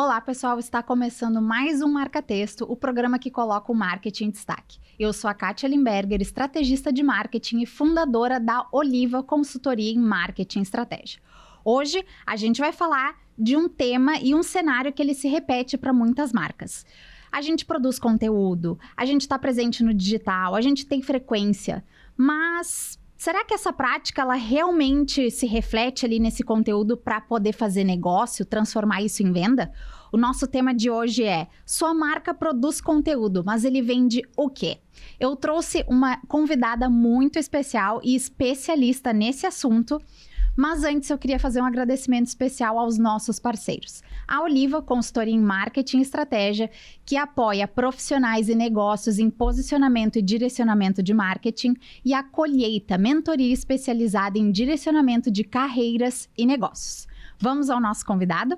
Olá, pessoal! Está começando mais um Marca Texto, o programa que coloca o marketing em destaque. Eu sou a Kátia Limberger, estrategista de marketing e fundadora da Oliva Consultoria em Marketing e Estratégia. Hoje, a gente vai falar de um tema e um cenário que ele se repete para muitas marcas. A gente produz conteúdo, a gente está presente no digital, a gente tem frequência, mas será que essa prática ela realmente se reflete ali nesse conteúdo para poder fazer negócio, transformar isso em venda? O nosso tema de hoje é: sua marca produz conteúdo, mas ele vende o quê? Eu trouxe uma convidada muito especial e especialista nesse assunto. Mas antes eu queria fazer um agradecimento especial aos nossos parceiros. A Oliva, consultoria em marketing e estratégia, que apoia profissionais e negócios em posicionamento e direcionamento de marketing. E a Colheita, mentoria especializada em direcionamento de carreiras e negócios. Vamos ao nosso convidado?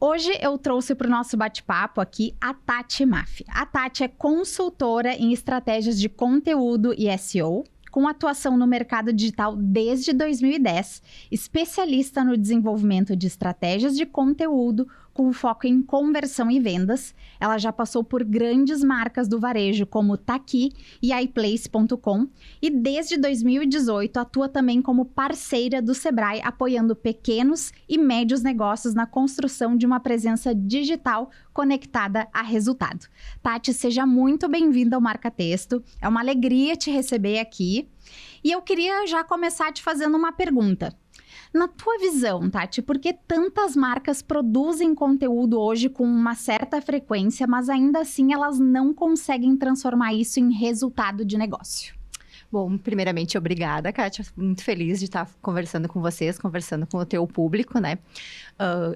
Hoje eu trouxe para o nosso bate-papo aqui a Tati Maffi. A Tati é consultora em estratégias de conteúdo e SEO, com atuação no mercado digital desde 2010, especialista no desenvolvimento de estratégias de conteúdo com foco em conversão e vendas. Ela já passou por grandes marcas do varejo como Taqui e iPlace.com e desde 2018 atua também como parceira do Sebrae, apoiando pequenos e médios negócios na construção de uma presença digital conectada a resultado. Tati, seja muito bem-vinda ao Marca Texto. É uma alegria te receber aqui. E eu queria já começar te fazendo uma pergunta. Na tua visão, Tati, por que tantas marcas produzem conteúdo hoje com uma certa frequência, mas ainda assim elas não conseguem transformar isso em resultado de negócio? Bom, primeiramente, obrigada, Kátia. Muito feliz de estar conversando com vocês, conversando com o teu público, né?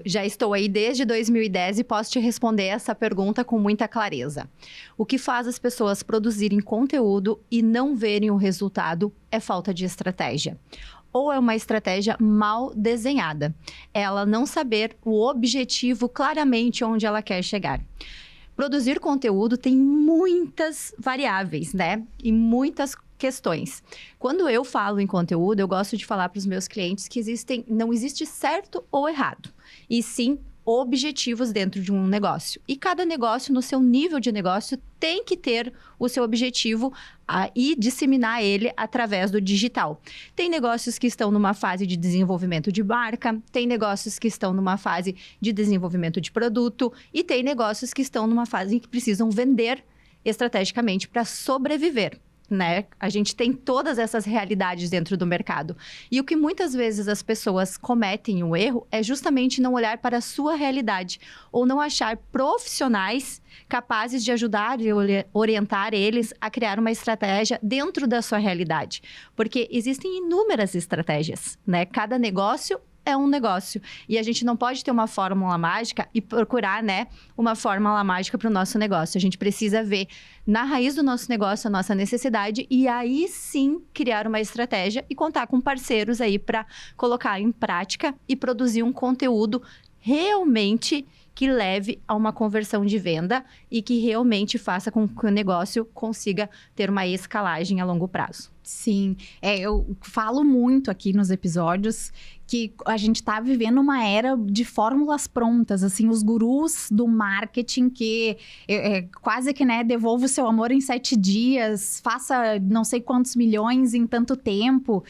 Já estou aí desde 2010 e posso te responder essa pergunta com muita clareza. O que faz as pessoas produzirem conteúdo e não verem o resultado é falta de estratégia. Ou é uma estratégia mal desenhada. Ela não saber o objetivo claramente onde ela quer chegar. Produzir conteúdo tem muitas variáveis, né? E muitas questões. Quando eu falo em conteúdo, eu gosto de falar para os meus clientes que não existe certo ou errado, e sim objetivos dentro de um negócio. E cada negócio, no seu nível de negócio, tem que ter o seu objetivo e disseminar ele através do digital. Tem negócios que estão numa fase de desenvolvimento de marca, tem negócios que estão numa fase de desenvolvimento de produto e tem negócios que estão numa fase em que precisam vender estrategicamente para sobreviver. Né? A gente tem todas essas realidades dentro do mercado. E o que muitas vezes as pessoas cometem o erro é justamente não olhar para a sua realidade ou não achar profissionais capazes de ajudar e orientar eles a criar uma estratégia dentro da sua realidade. Porque existem inúmeras estratégias, né? Cada negócio é um negócio. E a gente não pode ter uma fórmula mágica e procurar, né, uma fórmula mágica para o nosso negócio. A gente precisa ver na raiz do nosso negócio a nossa necessidade e aí sim criar uma estratégia e contar com parceiros aí para colocar em prática e produzir um conteúdo realmente que leve a uma conversão de venda e que realmente faça com que o negócio consiga ter uma escalagem a longo prazo. Sim, eu falo muito aqui nos episódios que a gente está vivendo uma era de fórmulas prontas, assim, os gurus do marketing que quase que, né, devolva o seu amor em 7 dias, faça não sei quantos milhões em tanto tempo.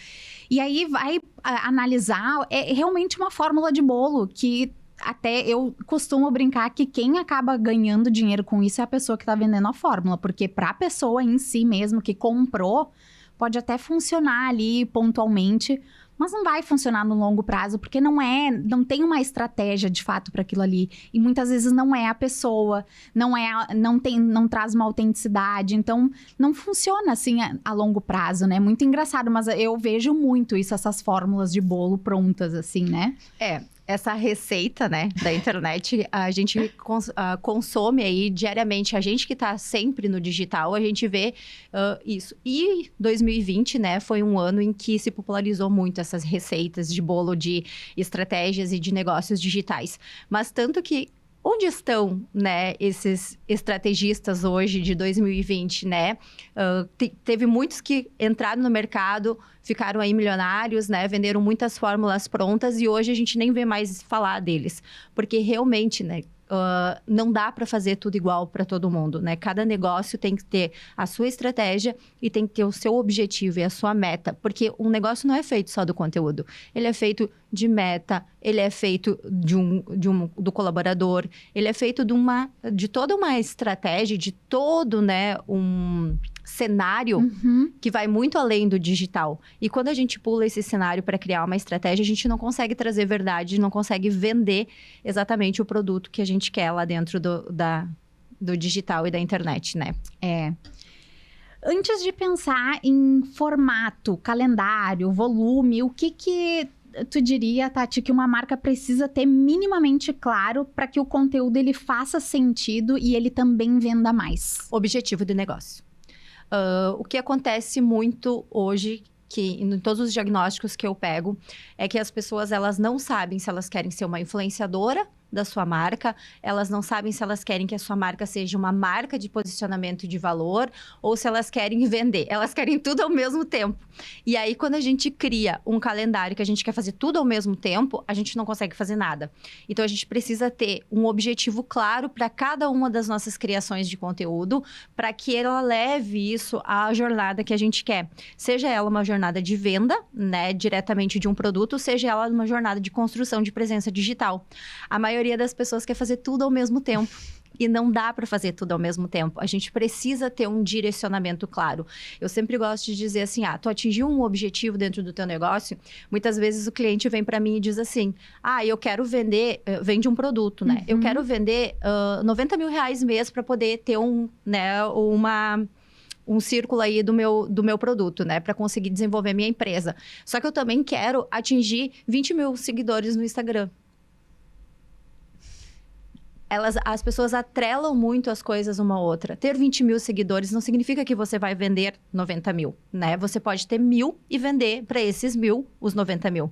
E aí vai analisar, é realmente uma fórmula de bolo que até eu costumo brincar que quem acaba ganhando dinheiro com isso é a pessoa que está vendendo a fórmula, porque para a pessoa em si mesmo que comprou, pode até funcionar ali pontualmente, mas não vai funcionar no longo prazo, porque não tem uma estratégia de fato para aquilo ali. E muitas vezes não é a pessoa, não traz uma autenticidade, então não funciona assim a longo prazo, né? Muito engraçado, mas eu vejo muito isso, essas fórmulas de bolo prontas, assim, né? Essa receita, né, da internet, a gente consome aí diariamente. A gente que está sempre no digital, a gente vê isso. E 2020, né, foi um ano em que se popularizou muito essas receitas de bolo de estratégias e de negócios digitais. Mas tanto que onde estão, né, esses estrategistas hoje de 2020, né? Teve muitos que entraram no mercado, ficaram aí milionários, né? Venderam muitas fórmulas prontas e hoje a gente nem vê mais falar deles. Porque realmente, né? não dá para fazer tudo igual para todo mundo, né? Cada negócio tem que ter a sua estratégia e tem que ter o seu objetivo e a sua meta, porque um negócio não é feito só do conteúdo, ele é feito de meta, ele é feito do colaborador, ele é feito de toda uma estratégia, de todo, né, um cenário que vai muito além do digital. E quando a gente pula esse cenário para criar uma estratégia, a gente não consegue trazer verdade, não consegue vender exatamente o produto que a gente quer lá dentro do digital e da internet, né? Antes de pensar em formato, calendário, volume, o que tu diria, Tati, que uma marca precisa ter minimamente claro para que o conteúdo ele faça sentido e ele também venda mais? Objetivo de negócio. O que acontece muito hoje, que em todos os diagnósticos que eu pego, é que as pessoas elas não sabem se elas querem ser uma influenciadora da sua marca, elas não sabem se elas querem que a sua marca seja uma marca de posicionamento de valor ou se elas querem vender. Elas querem tudo ao mesmo tempo. E aí, quando a gente cria um calendário que a gente quer fazer tudo ao mesmo tempo, a gente não consegue fazer nada. Então, a gente precisa ter um objetivo claro para cada uma das nossas criações de conteúdo, para que ela leve isso à jornada que a gente quer. Seja ela uma jornada de venda, né, diretamente de um produto, seja ela uma jornada de construção de presença digital. A maioria das pessoas quer fazer tudo ao mesmo tempo. E não dá para fazer tudo ao mesmo tempo. A gente precisa ter um direcionamento claro. Eu sempre gosto de dizer assim, tu atingiu um objetivo dentro do teu negócio, muitas vezes o cliente vem para mim e diz assim, eu quero vender, vende um produto, né? Eu quero vender 90 mil reais mês para poder ter um círculo aí do meu produto, né? Para conseguir desenvolver minha empresa. Só que eu também quero atingir 20 mil seguidores no Instagram. As pessoas atrelam muito as coisas uma à outra. Ter 20 mil seguidores não significa que você vai vender 90 mil, né? Você pode ter 1.000 e vender para esses 1.000 os 90 mil.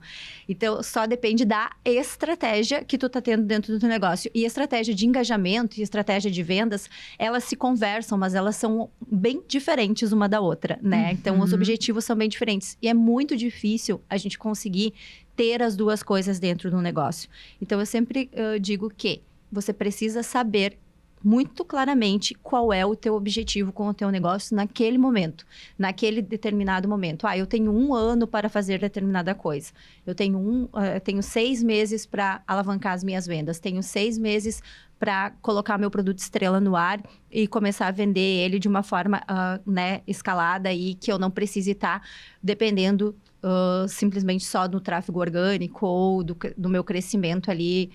Então, só depende da estratégia que tu tá tendo dentro do teu negócio. E estratégia de engajamento e estratégia de vendas, elas se conversam, mas elas são bem diferentes uma da outra, né? Então, os objetivos são bem diferentes. E é muito difícil a gente conseguir ter as duas coisas dentro do negócio. Então, eu sempre digo que você precisa saber muito claramente qual é o teu objetivo com o teu negócio naquele momento, naquele determinado momento. Eu tenho 1 ano para fazer determinada coisa. Eu tenho 6 meses para alavancar as minhas vendas. Tenho 6 meses para colocar meu produto estrela no ar e começar a vender ele de uma forma escalada e que eu não precise estar dependendo simplesmente só do tráfego orgânico ou do meu crescimento ali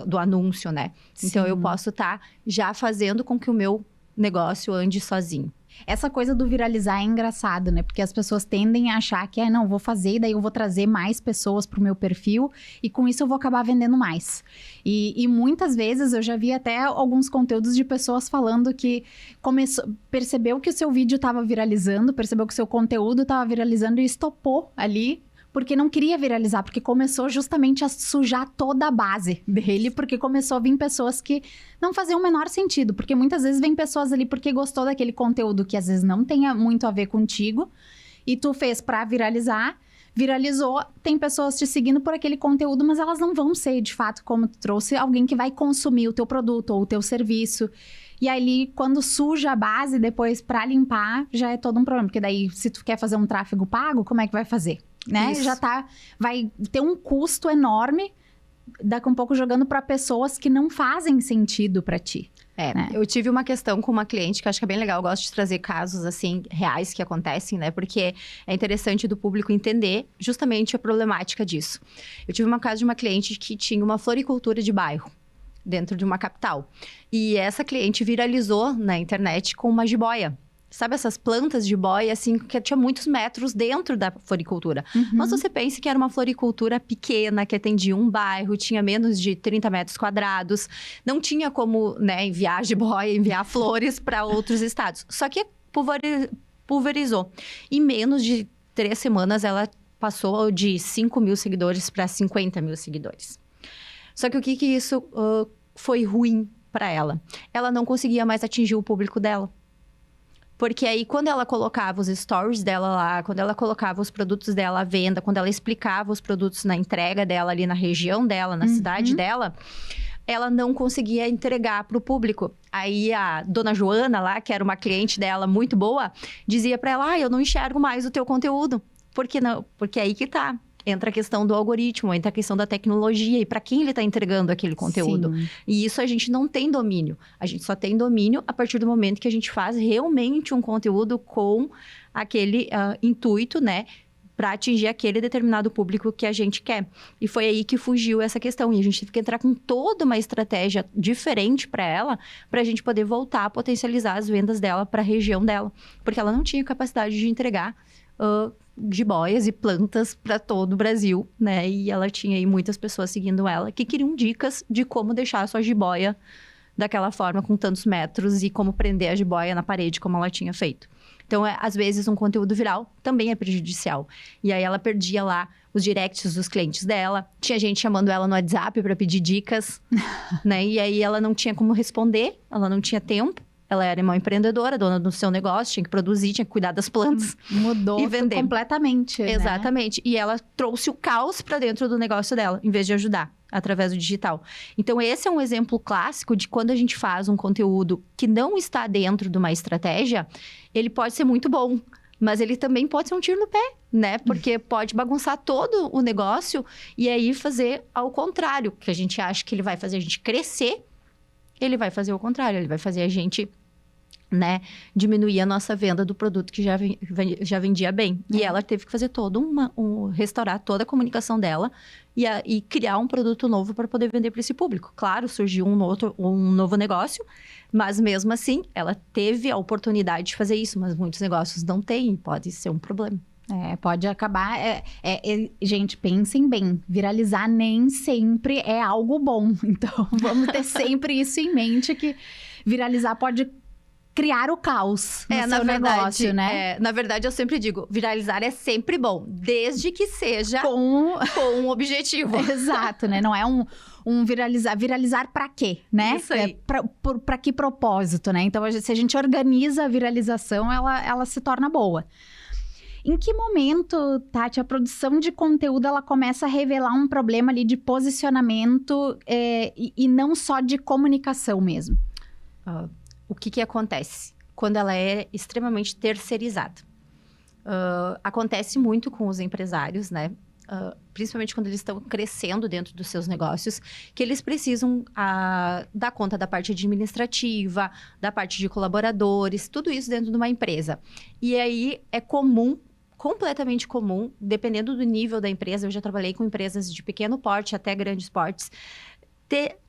do anúncio, né? Sim. Então, eu posso estar já fazendo com que o meu negócio ande sozinho. Essa coisa do viralizar é engraçado, né? Porque as pessoas tendem a achar que, não, vou fazer e daí eu vou trazer mais pessoas pro meu perfil e com isso eu vou acabar vendendo mais. E muitas vezes eu já vi até alguns conteúdos de pessoas falando que percebeu que o seu vídeo estava viralizando, percebeu que o seu conteúdo estava viralizando e estopou ali, porque não queria viralizar, porque começou justamente a sujar toda a base dele, porque começou a vir pessoas que não faziam o menor sentido, porque muitas vezes vem pessoas ali porque gostou daquele conteúdo que às vezes não tenha muito a ver contigo, e tu fez pra viralizar, viralizou, tem pessoas te seguindo por aquele conteúdo, mas elas não vão ser, de fato, como tu trouxe, alguém que vai consumir o teu produto ou o teu serviço. E ali, quando suja a base, depois pra limpar, já é todo um problema, porque daí, se tu quer fazer um tráfego pago, como é que vai fazer? Né? Vai ter um custo enorme, daqui a um pouco jogando para pessoas que não fazem sentido para ti. Né? Eu tive uma questão com uma cliente que acho que é bem legal, eu gosto de trazer casos assim reais que acontecem, né? Porque é interessante do público entender justamente a problemática disso. Eu tive uma caso de uma cliente que tinha uma floricultura de bairro dentro de uma capital. E essa cliente viralizou na internet com uma jiboia. Sabe essas plantas de boia, assim, que tinha muitos metros dentro da floricultura. Mas você pensa que era uma floricultura pequena, que atendia um bairro, tinha menos de 30 metros quadrados. Não tinha como, né, enviar jiboia, enviar flores para outros estados. Só que pulverizou. Em menos de 3 semanas, ela passou de 5 mil seguidores para 50 mil seguidores. Só que o que isso foi ruim para ela? Ela não conseguia mais atingir o público dela. Porque aí, quando ela colocava os stories dela lá, quando ela colocava os produtos dela à venda, quando ela explicava os produtos na entrega dela ali na região dela, na cidade dela, ela não conseguia entregar para o público. Aí a dona Joana lá, que era uma cliente dela muito boa, dizia para ela, eu não enxergo mais o teu conteúdo. Por que não? Porque aí que tá. Entra a questão do algoritmo, entra a questão da tecnologia e para quem ele está entregando aquele conteúdo. Sim. E isso a gente não tem domínio. A gente só tem domínio a partir do momento que a gente faz realmente um conteúdo com aquele intuito, né? Para atingir aquele determinado público que a gente quer. E foi aí que fugiu essa questão. E a gente teve que entrar com toda uma estratégia diferente para ela, para a gente poder voltar a potencializar as vendas dela para a região dela. Porque ela não tinha capacidade de entregar jiboias e plantas para todo o Brasil, né? E ela tinha aí muitas pessoas seguindo ela que queriam dicas de como deixar a sua jiboia daquela forma, com tantos metros, e como prender a jiboia na parede, como ela tinha feito. Então, às vezes, um conteúdo viral também é prejudicial. E aí, ela perdia lá os directs dos clientes dela. Tinha gente chamando ela no WhatsApp para pedir dicas, né? E aí, ela não tinha como responder, ela não tinha tempo. Ela era uma empreendedora, dona do seu negócio, tinha que produzir, tinha que cuidar das plantas. Mudou e vender completamente, né? Exatamente. E ela trouxe o caos para dentro do negócio dela, em vez de ajudar através do digital. Então, esse é um exemplo clássico de quando a gente faz um conteúdo que não está dentro de uma estratégia, ele pode ser muito bom, mas ele também pode ser um tiro no pé, né? Porque pode bagunçar todo o negócio e aí fazer ao contrário, que a gente acha que ele vai fazer a gente crescer, ele vai fazer o contrário, ele vai fazer a gente, né, diminuir a nossa venda do produto que já vendia bem. E ela teve que fazer restaurar toda a comunicação dela e criar um produto novo para poder vender para esse público. Claro, surgiu um novo negócio, mas mesmo assim, ela teve a oportunidade de fazer isso, mas muitos negócios não têm, pode ser um problema. Pode acabar... gente, pensem bem, viralizar nem sempre é algo bom. Então, vamos ter sempre isso em mente, que viralizar pode criar o caos no seu negócio, né? Na verdade, eu sempre digo, viralizar é sempre bom, desde que seja com um objetivo. Exato, né? Não é um viralizar. Viralizar pra quê, né? Isso aí. Pra que propósito, né? Então, se a gente organiza a viralização, ela se torna boa. Em que momento, Tati, a produção de conteúdo ela começa a revelar um problema ali de posicionamento e não só de comunicação mesmo? O que acontece quando ela é extremamente terceirizada? Acontece muito com os empresários, né? Principalmente quando eles estão crescendo dentro dos seus negócios, que eles precisam dar conta da parte administrativa, da parte de colaboradores, tudo isso dentro de uma empresa. E aí é comum, completamente comum, dependendo do nível da empresa, eu já trabalhei com empresas de pequeno porte até grandes portes,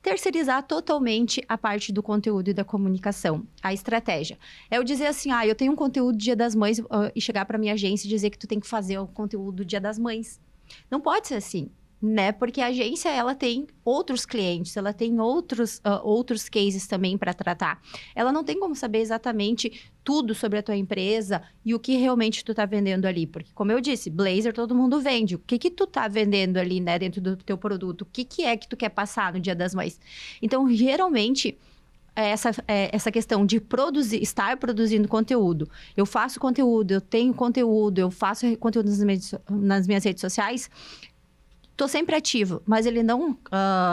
terceirizar totalmente a parte do conteúdo e da comunicação, a estratégia. É eu dizer assim, eu tenho um conteúdo do Dia das Mães e chegar para minha agência e dizer que tu tem que fazer o conteúdo do Dia das Mães. Não pode ser assim, né? Porque a agência, ela tem outros clientes, ela tem outros cases também para tratar. Ela não tem como saber exatamente tudo sobre a tua empresa e o que realmente tu tá vendendo ali. Porque, como eu disse, blazer todo mundo vende. O que tu tá vendendo ali, né, dentro do teu produto? O que é que tu quer passar no Dia das Mães? Então, geralmente, essa questão de estar produzindo conteúdo. Eu faço conteúdo, eu tenho conteúdo, eu faço conteúdo nas minhas redes sociais. Estou sempre ativo, mas ele não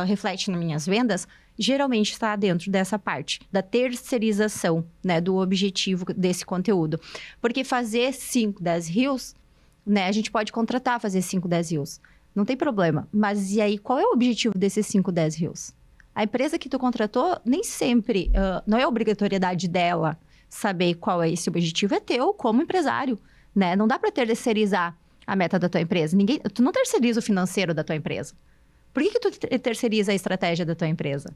reflete nas minhas vendas, geralmente está dentro dessa parte da terceirização, né, do objetivo desse conteúdo. Porque fazer 5, 10 reels, né, a gente pode contratar fazer 5, 10 reels, não tem problema. Mas e aí, qual é o objetivo desses 5, 10 reels? A empresa que tu contratou, nem sempre, não é obrigatoriedade dela saber qual é esse objetivo, é teu como empresário, né? Não dá para terceirizar a meta da tua empresa. Tu não terceiriza o financeiro da tua empresa. Por que tu terceiriza a estratégia da tua empresa,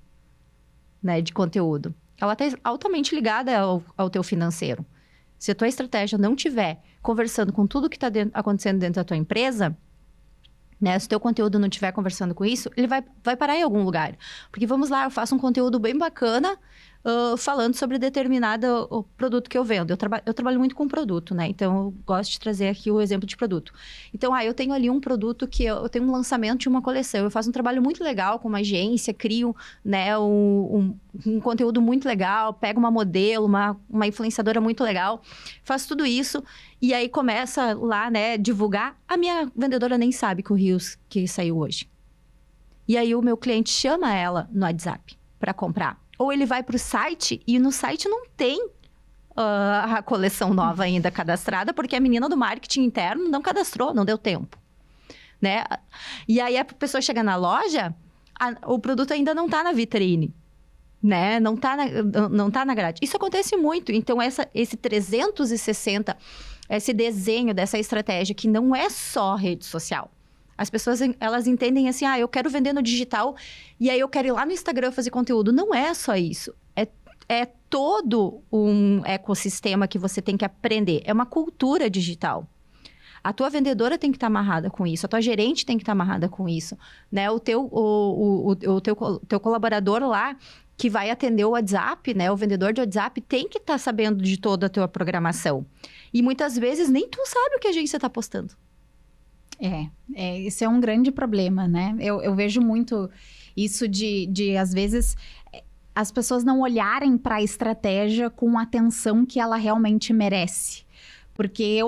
né, de conteúdo? Ela está altamente ligada ao teu financeiro. Se a tua estratégia não estiver conversando com tudo que está acontecendo dentro da tua empresa, né, se o teu conteúdo não estiver conversando com isso, ele vai parar em algum lugar. Porque vamos lá, eu faço um conteúdo bem bacana, falando sobre determinado produto que eu vendo. Eu trabalho muito com produto, né? Então, eu gosto de trazer aqui o exemplo de produto. Então, eu tenho ali um produto que eu tenho um lançamento de uma coleção. Eu faço um trabalho muito legal com uma agência, crio, né, um conteúdo muito legal, pego uma modelo, uma influenciadora muito legal, faço tudo isso e aí começa lá, né, divulgar. A minha vendedora nem sabe que o Reels que saiu hoje. E aí o meu cliente chama ela no WhatsApp para comprar. Ou ele vai para o site e no site não tem a coleção nova ainda cadastrada, porque a menina do marketing interno não cadastrou, não deu tempo, né? E aí a pessoa chega na loja, o produto ainda não está na vitrine, né? Não tá na grade. Isso acontece muito. Então, esse 360, esse desenho dessa estratégia, que não é só rede social. As pessoas, elas entendem assim, eu quero vender no digital e aí eu quero ir lá no Instagram fazer conteúdo. Não é só isso. É todo um ecossistema que você tem que aprender. É uma cultura digital. A tua vendedora tem que estar amarrada com isso. A tua gerente tem que estar amarrada com isso. Né? O teu colaborador lá, que vai atender o WhatsApp, né? O vendedor de WhatsApp tem que estar sabendo de toda a tua programação. E muitas vezes nem tu sabe o que a agência está postando. Isso é um grande problema, né? Eu vejo muito isso de às vezes, as pessoas não olharem para a estratégia com a atenção que ela realmente merece. Porque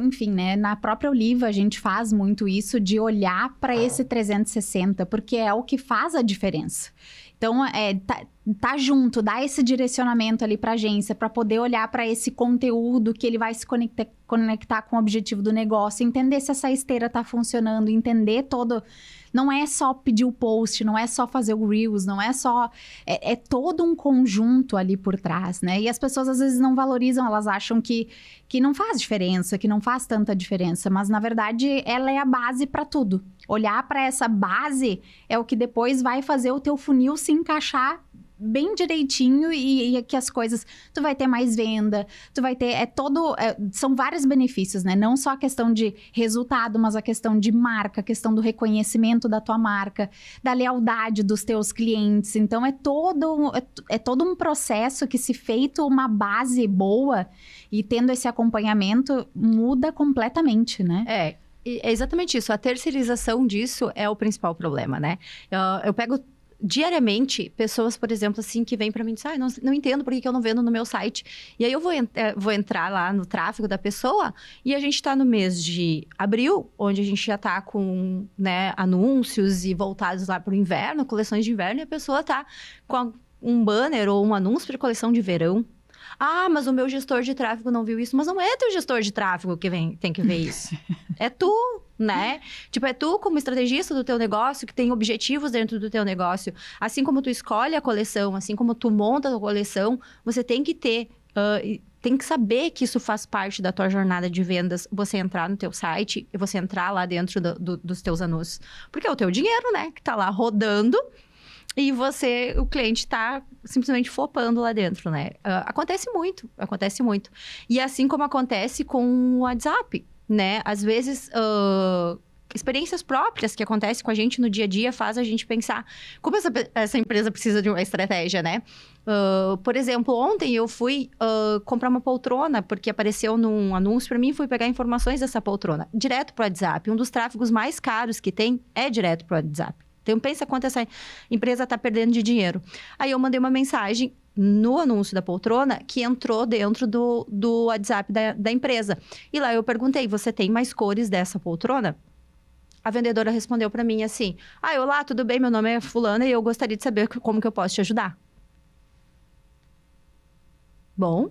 enfim, né, na própria Oliva a gente faz muito isso de olhar para esse 360, porque é o que faz a diferença. Então, tá junto, dá esse direcionamento ali para a agência, para poder olhar para esse conteúdo que ele vai se conectar com o objetivo do negócio, entender se essa esteira tá funcionando, entender todo... Não é só pedir o post, não é só fazer o Reels, não é só... É todo um conjunto ali por trás, né? E as pessoas às vezes não valorizam, elas acham que não faz diferença, que não faz tanta diferença, mas na verdade ela é a base para tudo. Olhar para essa base é o que depois vai fazer o teu funil se encaixar bem direitinho e que as coisas... Tu vai ter mais venda, tu vai ter... são vários benefícios, né? Não só a questão de resultado, mas a questão de marca, a questão do reconhecimento da tua marca, da lealdade dos teus clientes. Então, é todo um processo que, se feito uma base boa e tendo esse acompanhamento, muda completamente, né? É exatamente isso. A terceirização disso é o principal problema, né? Eu pego... diariamente, pessoas, por exemplo, assim, que vêm para mim e dizem, não entendo por que eu não vendo no meu site. E aí eu vou entrar lá no tráfego da pessoa e a gente está no mês de abril, onde a gente já está com, né, anúncios e voltados lá para o inverno, coleções de inverno, e a pessoa está com um banner ou um anúncio para coleção de verão. Mas o meu gestor de tráfego não viu isso. Mas não é teu gestor de tráfego que tem que ver isso. É tu, né? Tipo, é tu como estrategista do teu negócio, que tem objetivos dentro do teu negócio. Assim como tu escolhe a coleção, assim como tu monta a coleção, você tem que ter... tem que saber que isso faz parte da tua jornada de vendas, você entrar no teu site e você entrar lá dentro dos teus anúncios. Porque é o teu dinheiro, né? Que tá lá rodando... E o cliente tá simplesmente flopando lá dentro, né? Acontece muito. E assim como acontece com o WhatsApp, né? Às vezes, experiências próprias que acontecem com a gente no dia a dia faz a gente pensar como essa empresa precisa de uma estratégia, né? Por exemplo, ontem eu fui comprar uma poltrona, porque apareceu num anúncio para mim, fui pegar informações dessa poltrona, direto pro WhatsApp. Um dos tráfegos mais caros que tem é direto pro WhatsApp. Então, pensa quanto essa empresa está perdendo de dinheiro. Aí eu mandei uma mensagem no anúncio da poltrona que entrou dentro do WhatsApp da empresa. E lá eu perguntei, você tem mais cores dessa poltrona? A vendedora respondeu para mim assim, olá, tudo bem? Meu nome é fulana e eu gostaria de saber como que eu posso te ajudar. Bom,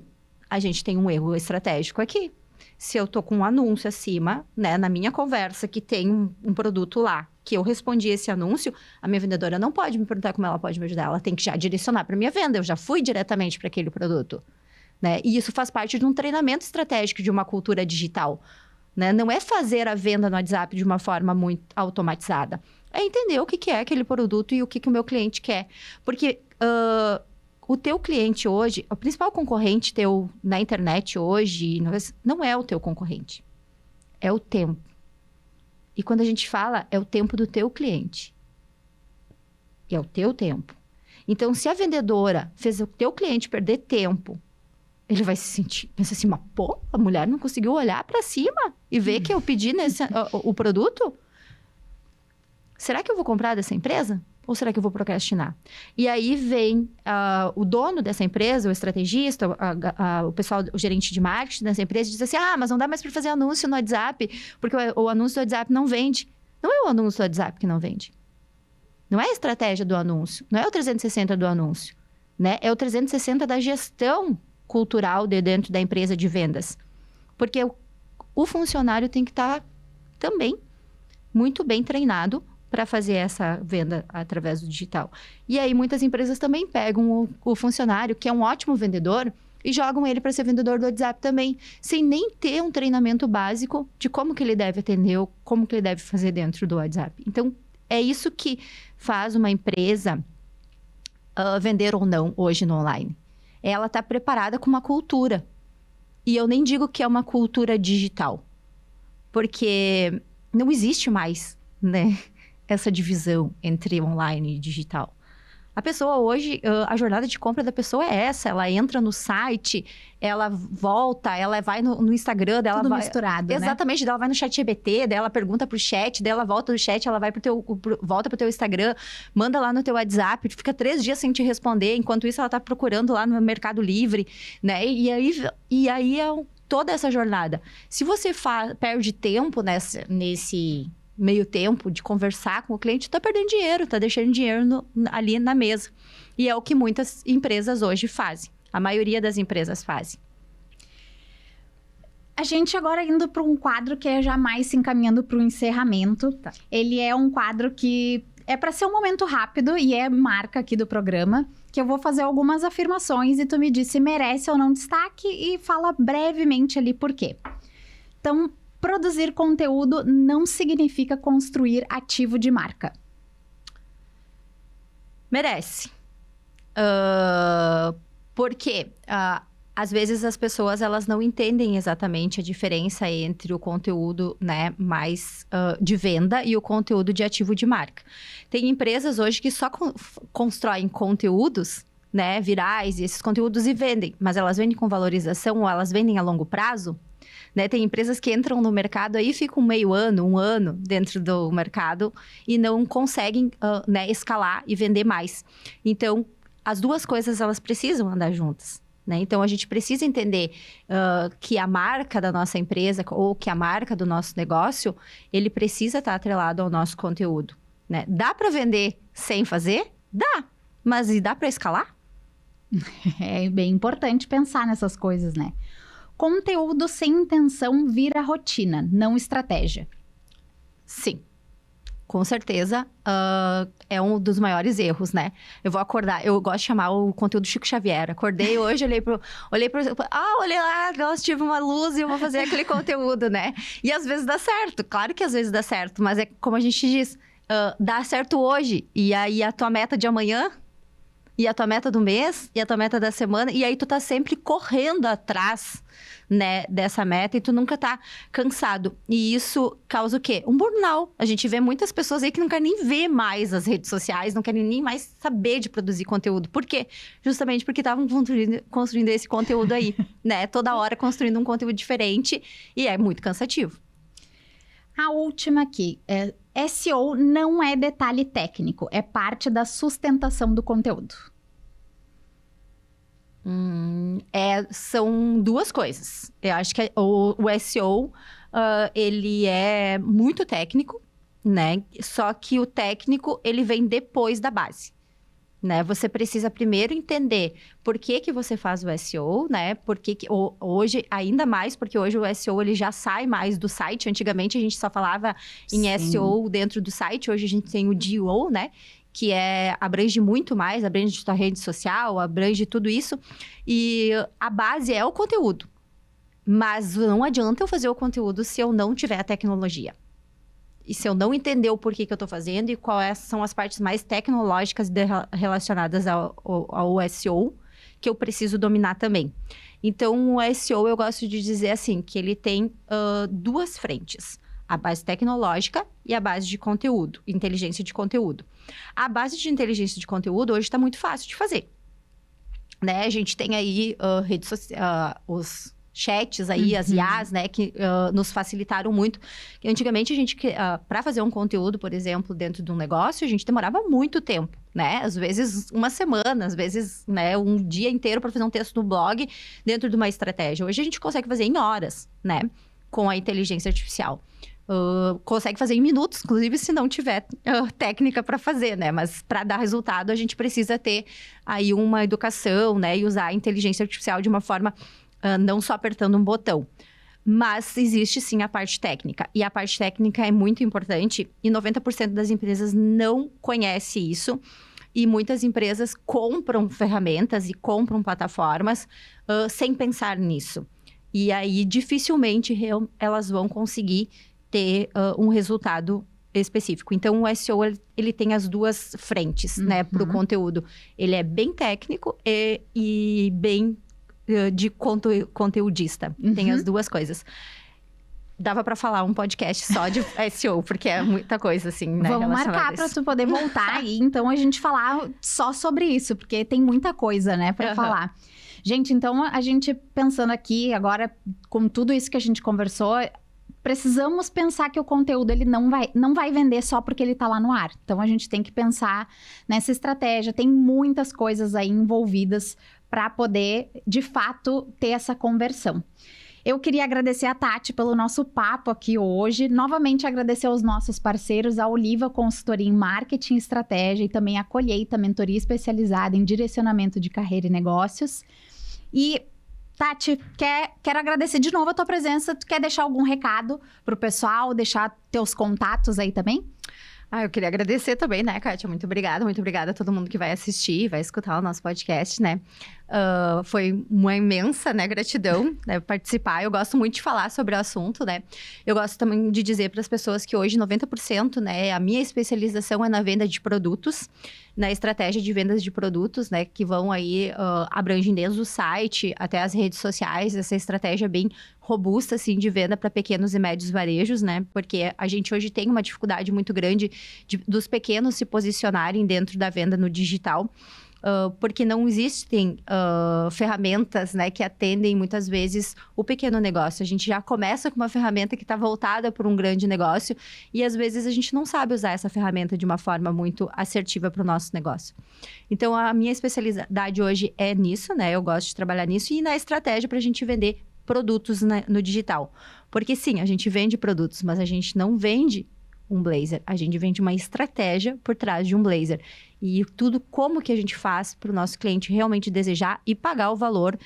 a gente tem um erro estratégico aqui. Se eu tô com um anúncio acima, né, na minha conversa, que tem um produto lá, que eu respondi esse anúncio, a minha vendedora não pode me perguntar como ela pode me ajudar. Ela tem que já direcionar para minha venda. Eu já fui diretamente para aquele produto, né? E isso faz parte de um treinamento estratégico de uma cultura digital, né? Não é fazer a venda no WhatsApp de uma forma muito automatizada. É entender o que é aquele produto e o que o meu cliente quer. Porque... o teu cliente hoje, o principal concorrente teu na internet hoje, não é o teu concorrente. É o tempo. E quando a gente fala, é o tempo do teu cliente. É o teu tempo. Então, se a vendedora fez o teu cliente perder tempo, ele vai se sentir, pensa assim, mas pô, a mulher não conseguiu olhar para cima e ver que eu pedi o produto? Será que eu vou comprar dessa empresa? Ou será que eu vou procrastinar? E aí vem o dono dessa empresa, o estrategista, o pessoal, o gerente de marketing dessa empresa, e diz assim, mas não dá mais para fazer anúncio no WhatsApp, porque o anúncio do WhatsApp não vende. Não é o anúncio do WhatsApp que não vende. Não é a estratégia do anúncio, não é o 360 do anúncio, né? É o 360 da gestão cultural de dentro da empresa de vendas. Porque o funcionário tem que estar também muito bem treinado para fazer essa venda através do digital. E aí, muitas empresas também pegam o funcionário, que é um ótimo vendedor, e jogam ele para ser vendedor do WhatsApp também, sem nem ter um treinamento básico de como que ele deve atender ou como que ele deve fazer dentro do WhatsApp. Então, é isso que faz uma empresa vender ou não hoje no online. Ela está preparada com uma cultura. E eu nem digo que é uma cultura digital, porque não existe mais, né, essa divisão entre online e digital. A pessoa hoje, a jornada de compra da pessoa é essa. Ela entra no site, ela volta, ela vai no Instagram dela. Tudo misturado, exatamente, né? Ela vai no ChatGPT, daí ela pergunta pro chat, daí ela volta do chat, ela vai volta pro teu Instagram, manda lá no teu WhatsApp, fica 3 dias sem te responder. Enquanto isso, ela tá procurando lá no Mercado Livre, né? E aí é toda essa jornada. Se você perde tempo nesse meio tempo de conversar com o cliente, tá perdendo dinheiro, tá deixando dinheiro ali na mesa. E é o que muitas empresas hoje fazem. A maioria das empresas fazem. A gente agora indo para um quadro que é já mais se encaminhando para o encerramento. Tá. Ele é um quadro que é para ser um momento rápido e é marca aqui do programa, que eu vou fazer algumas afirmações e tu me diz se merece ou não destaque e fala brevemente ali por quê. Então, produzir conteúdo não significa construir ativo de marca. Merece. Porque às vezes as pessoas elas não entendem exatamente a diferença entre o conteúdo, né, mais de venda e o conteúdo de ativo de marca. Tem empresas hoje que só constroem conteúdos, né, virais e esses conteúdos e vendem, mas elas vendem com valorização ou elas vendem a longo prazo? Né? Tem empresas que entram no mercado aí ficam meio ano, 1 ano dentro do mercado e não conseguem né, escalar e vender mais. Então, as duas coisas elas precisam andar juntas. Né? Então, a gente precisa entender que a marca da nossa empresa ou que a marca do nosso negócio, ele precisa estar atrelado ao nosso conteúdo. Né? Dá para vender sem fazer? Dá. Mas e dá para escalar? É bem importante pensar nessas coisas, né? Conteúdo sem intenção vira rotina, não estratégia. Sim, com certeza é um dos maiores erros, né? Eu vou acordar, eu gosto de chamar o conteúdo Chico Xavier. Acordei hoje, olhei lá, nossa, tive uma luz e eu vou fazer aquele conteúdo, né? E às vezes dá certo, claro que às vezes dá certo, mas é como a gente diz, dá certo hoje, e aí a tua meta de amanhã... E a tua meta do mês, e a tua meta da semana, e aí tu tá sempre correndo atrás, né, dessa meta, e tu nunca tá cansado. E isso causa o quê? Um burnout. A gente vê muitas pessoas aí que não querem nem ver mais as redes sociais, não querem nem mais saber de produzir conteúdo. Por quê? Justamente porque estavam construindo esse conteúdo aí, né? Toda hora construindo um conteúdo diferente, e é muito cansativo. A última aqui, SEO não é detalhe técnico, é parte da sustentação do conteúdo. São duas coisas. Eu acho que o SEO, ele é muito técnico, né? Só que o técnico, ele vem depois da base. Né? Você precisa primeiro entender por que você faz o SEO, né? Hoje, ainda mais, porque hoje o SEO ele já sai mais do site. Antigamente, a gente só falava em SEO dentro do site. Hoje, a gente tem o GEO, né? Que abrange muito mais, abrange a rede social, abrange tudo isso. E a base é o conteúdo. Mas não adianta eu fazer o conteúdo se eu não tiver a tecnologia. E se eu não entender o porquê que eu estou fazendo e quais são as partes mais tecnológicas relacionadas ao SEO, que eu preciso dominar também. Então, o SEO, eu gosto de dizer assim, que ele tem 2 frentes. A base tecnológica e a base de conteúdo, inteligência de conteúdo. A base de inteligência de conteúdo hoje está muito fácil de fazer. Né? A gente tem aí redes sociais, os chats aí, as IAs, né, que nos facilitaram muito. Antigamente, a gente, para fazer um conteúdo, por exemplo, dentro de um negócio, a gente demorava muito tempo, né? Às vezes, uma semana, às vezes, né, um dia inteiro para fazer um texto no blog dentro de uma estratégia. Hoje, a gente consegue fazer em horas, né, com a inteligência artificial. consegue fazer em minutos, inclusive se não tiver técnica para fazer, né? Mas para dar resultado, a gente precisa ter aí uma educação, né? E usar a inteligência artificial de uma forma não só apertando um botão. Mas existe sim a parte técnica. E a parte técnica é muito importante e 90% das empresas não conhece isso. E muitas empresas compram ferramentas e compram plataformas sem pensar nisso. E aí, dificilmente, elas vão conseguir ter um resultado específico. Então, o SEO, ele tem as duas frentes, né, para o conteúdo. Ele é bem técnico e bem de conteudista. Tem as duas coisas. Dava para falar um podcast só de SEO, porque é muita coisa, assim, né? Vamos marcar para tu poder voltar aí, então, a gente falar só sobre isso, porque tem muita coisa, né, para falar. Gente, então, a gente pensando aqui agora, com tudo isso que a gente conversou, precisamos pensar que o conteúdo ele não vai vender só porque ele tá lá no ar. Então, a gente tem que pensar nessa estratégia. Tem muitas coisas aí envolvidas para poder, de fato, ter essa conversão. Eu queria agradecer a Tati pelo nosso papo aqui hoje. Novamente, agradecer aos nossos parceiros, a Oliva Consultoria em Marketing e Estratégia e também a Colheita, mentoria especializada em direcionamento de carreira e negócios. E, Tati, quero agradecer de novo a tua presença. Tu quer deixar algum recado pro pessoal, deixar teus contatos aí também? Eu queria agradecer também, né, Kátia? Muito obrigada a todo mundo que vai assistir, vai escutar o nosso podcast, né? Foi uma imensa, né, gratidão, né, participar. Eu gosto muito de falar sobre o assunto, né? Eu gosto também de dizer para as pessoas que hoje 90%, né, a minha especialização é na venda de produtos, na estratégia de vendas de produtos, né, que vão aí, abrangem desde o site até as redes sociais, essa estratégia bem robusta, assim, de venda para pequenos e médios varejos, né? Porque a gente hoje tem uma dificuldade muito grande dos pequenos se posicionarem dentro da venda no digital. Porque não existem ferramentas, né, que atendem muitas vezes o pequeno negócio. A gente já começa com uma ferramenta que está voltada para um grande negócio e às vezes a gente não sabe usar essa ferramenta de uma forma muito assertiva para o nosso negócio. Então, a minha especialidade hoje é nisso, né? Eu gosto de trabalhar nisso e na estratégia para a gente vender produtos no digital. Porque sim, a gente vende produtos, mas a gente não vende um blazer. A gente vende uma estratégia por trás de um blazer. E tudo como que a gente faz para o nosso cliente realmente desejar e pagar o valor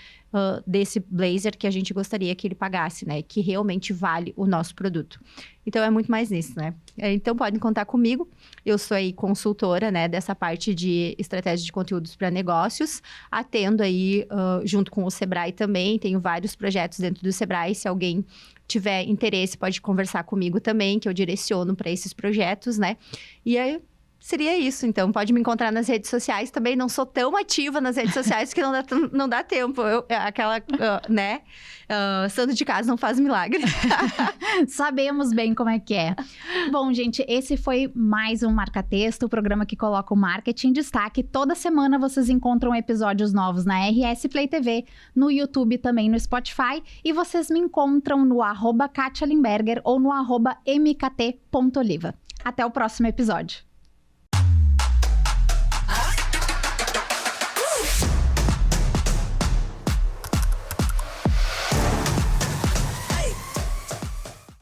desse blazer que a gente gostaria que ele pagasse, né? Que realmente vale o nosso produto. Então, é muito mais nisso, né? Então, podem contar comigo. Eu sou aí consultora, né? Dessa parte de estratégia de conteúdos para negócios. Atendo aí junto com o Sebrae também. Tenho vários projetos dentro do Sebrae. Se alguém tiver interesse, pode conversar comigo também, que eu direciono para esses projetos, né? E aí, seria isso. Então, pode me encontrar nas redes sociais também. Não sou tão ativa nas redes sociais que não dá tempo. Né? Santo de casa não faz milagre. Sabemos bem como é que é. Bom, gente, esse foi mais um Marca Texto, o programa que coloca o marketing em destaque. Toda semana vocês encontram episódios novos na RS Play TV, no YouTube também no Spotify. E vocês me encontram no @Katia Limberger ou no @mkt.oliva. Até o próximo episódio.